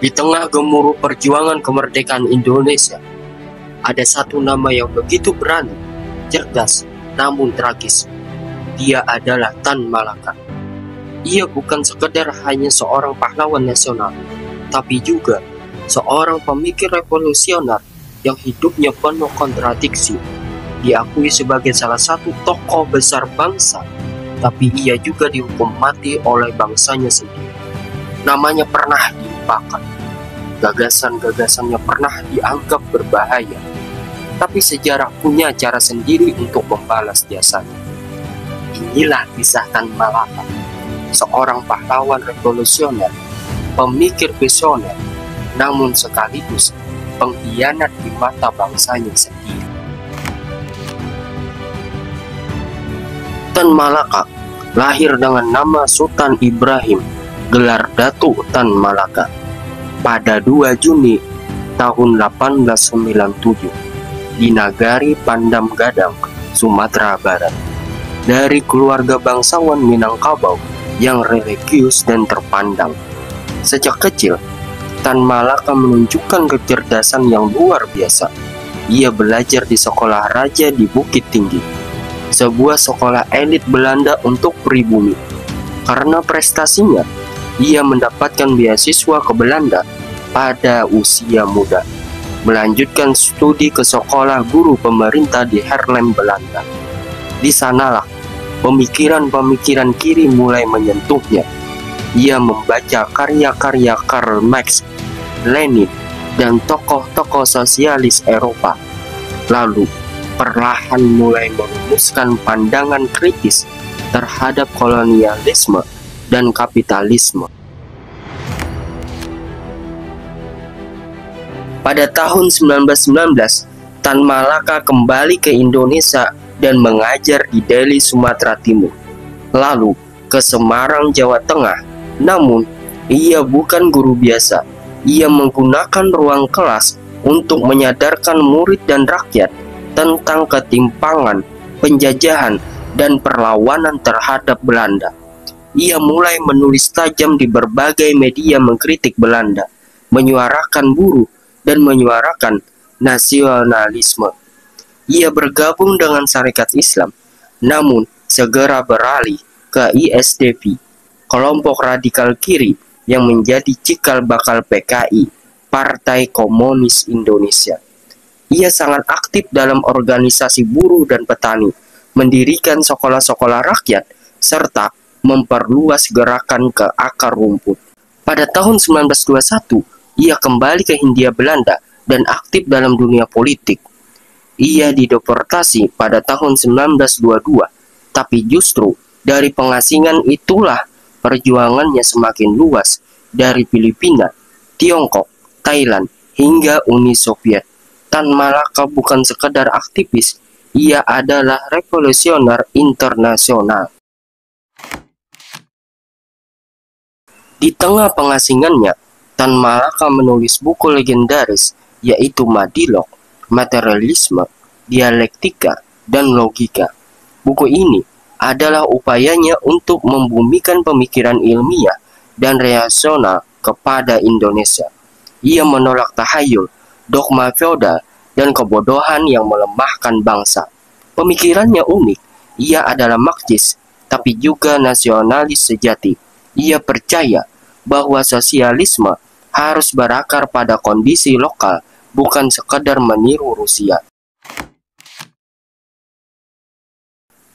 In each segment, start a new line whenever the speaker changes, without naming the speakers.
Di tengah gemuruh perjuangan kemerdekaan Indonesia, ada satu nama yang begitu berani, cerdas, namun tragis. Dia adalah Tan Malaka. Ia bukan sekedar hanya seorang pahlawan nasional, tapi juga seorang pemikir revolusioner yang hidupnya penuh kontradiksi. Diakui sebagai salah satu tokoh besar bangsa, tapi ia juga dihukum mati oleh bangsanya sendiri. Namanya pernah dilupakan, gagasan-gagasannya pernah dianggap berbahaya, tapi sejarah punya cara sendiri untuk membalas jasanya. Inilah kisah Tan Malaka, seorang pahlawan revolusioner, pemikir visioner, namun sekaligus pengkhianat di mata bangsanya sendiri. Tan Malaka lahir dengan nama Sultan Ibrahim, gelar Datuk Tan Malaka, pada 2 Juni tahun 1897 di Nagari Pandam Gadang, Sumatera Barat, dari keluarga bangsawan Minangkabau yang religius dan terpandang. Sejak kecil, Tan Malaka menunjukkan kecerdasan yang luar biasa. Ia belajar di sekolah raja di Bukit Tinggi, sebuah sekolah elit Belanda untuk pribumi. Karena prestasinya, ia mendapatkan beasiswa ke Belanda pada usia muda, melanjutkan studi ke sekolah guru pemerintah di Haarlem, Belanda. Di sanalah pemikiran-pemikiran kiri mulai menyentuhnya. Ia membaca karya-karya Karl Marx, Lenin, dan tokoh-tokoh sosialis Eropa. Lalu perlahan mulai merumuskan pandangan kritis terhadap kolonialisme dan kapitalisme. Pada tahun 1919, Tan Malaka kembali ke Indonesia dan mengajar di Deli, Sumatera Timur, lalu ke Semarang, Jawa Tengah. Namun, ia bukan guru biasa. Ia menggunakan ruang kelas untuk menyadarkan murid dan rakyat tentang ketimpangan, penjajahan, dan perlawanan terhadap Belanda. Ia mulai menulis tajam di berbagai media mengkritik Belanda, menyuarakan buruh, dan menyuarakan nasionalisme. Ia bergabung dengan Sarekat Islam, namun segera beralih ke ISDP, kelompok radikal kiri yang menjadi cikal bakal PKI, Partai Komunis Indonesia. Ia sangat aktif dalam organisasi buruh dan petani, mendirikan sekolah-sekolah rakyat, serta memperluas gerakan ke akar rumput. Pada tahun 1921, ia kembali ke Hindia Belanda dan aktif dalam dunia politik. Ia dideportasi pada tahun 1922, tapi justru dari pengasingan itulah perjuangannya semakin luas dari Filipina, Tiongkok, Thailand, hingga Uni Soviet. Tan Malaka bukan sekedar aktivis, ia adalah revolusioner internasional. Di tengah pengasingannya, Tan Malaka menulis buku legendaris yaitu Madilog, Materialisme, Dialektika, dan Logika. Buku ini adalah upayanya untuk membumikan pemikiran ilmiah dan rasional kepada Indonesia. Ia menolak tahayul, dogma feodal, dan kebodohan yang melemahkan bangsa. Pemikirannya unik. Ia adalah Marxis, tapi juga nasionalis sejati. Ia percaya bahwa sosialisme harus berakar pada kondisi lokal, bukan sekedar meniru Rusia.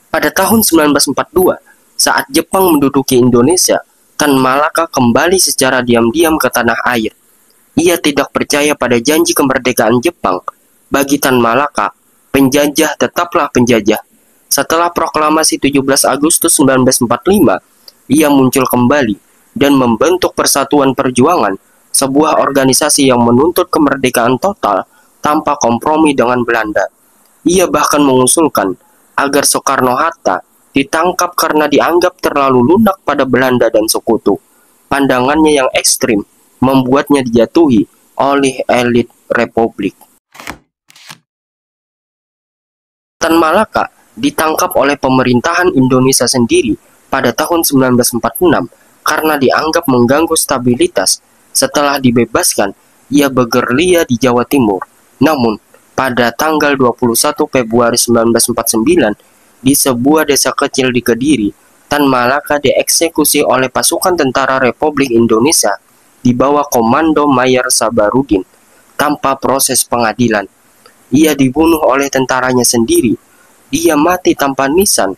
Pada tahun 1942, saat Jepang menduduki Indonesia, Tan Malaka kembali secara diam-diam ke tanah air. Ia tidak percaya pada janji kemerdekaan Jepang. Bagi Tan Malaka, penjajah tetaplah penjajah. Setelah proklamasi 17 Agustus 1945, ia muncul kembali dan membentuk Persatuan Perjuangan, sebuah organisasi yang menuntut kemerdekaan total tanpa kompromi dengan Belanda. Ia bahkan mengusulkan agar Soekarno-Hatta ditangkap karena dianggap terlalu lunak pada Belanda dan sekutu. Pandangannya yang ekstrim membuatnya dijatuhi oleh elit Republik. Tan Malaka ditangkap oleh pemerintahan Indonesia sendiri pada tahun 1946 karena dianggap mengganggu stabilitas Setelah dibebaskan, ia bergerilya di Jawa Timur. Namun, pada tanggal 21 Februari 1949, di sebuah desa kecil di Kediri, Tan Malaka dieksekusi oleh pasukan Tentara Republik Indonesia di bawah komando Mayor Sabarudin tanpa proses pengadilan. Ia dibunuh oleh tentaranya sendiri. Dia mati tanpa nisan.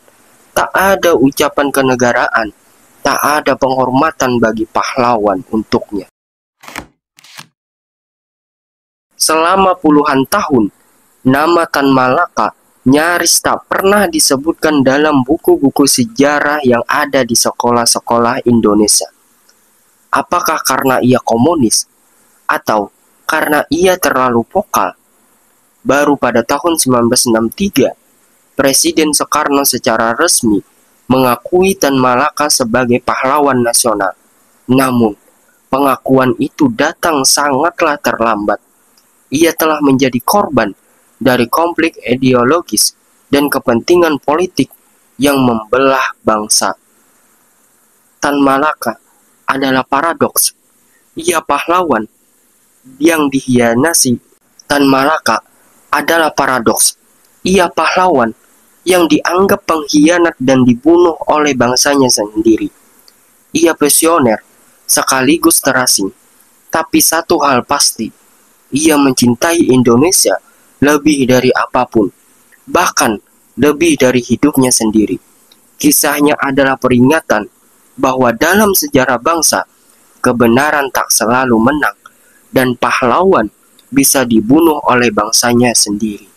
Tak ada ucapan kenegaraan. Tak ada penghormatan bagi pahlawan untuknya. Selama puluhan tahun, nama Tan Malaka nyaris tak pernah disebutkan dalam buku-buku sejarah yang ada di sekolah-sekolah Indonesia. Apakah karena ia komunis? Atau karena ia terlalu vokal? Baru pada tahun 1963, Presiden Soekarno secara resmi mengakui Tan Malaka sebagai pahlawan nasional. Namun, pengakuan itu datang sangatlah terlambat. Ia telah menjadi korban dari konflik ideologis dan kepentingan politik yang membelah bangsa. Tan Malaka adalah paradoks. Ia pahlawan yang dihianati. Tan Malaka adalah paradoks. Ia pahlawan yang dianggap pengkhianat dan dibunuh oleh bangsanya sendiri. Ia visioner sekaligus terasing. Tapi satu hal pasti, ia mencintai Indonesia lebih dari apapun, bahkan lebih dari hidupnya sendiri. Kisahnya adalah peringatan bahwa dalam sejarah bangsa, kebenaran tak selalu menang dan pahlawan bisa dibunuh oleh bangsanya sendiri.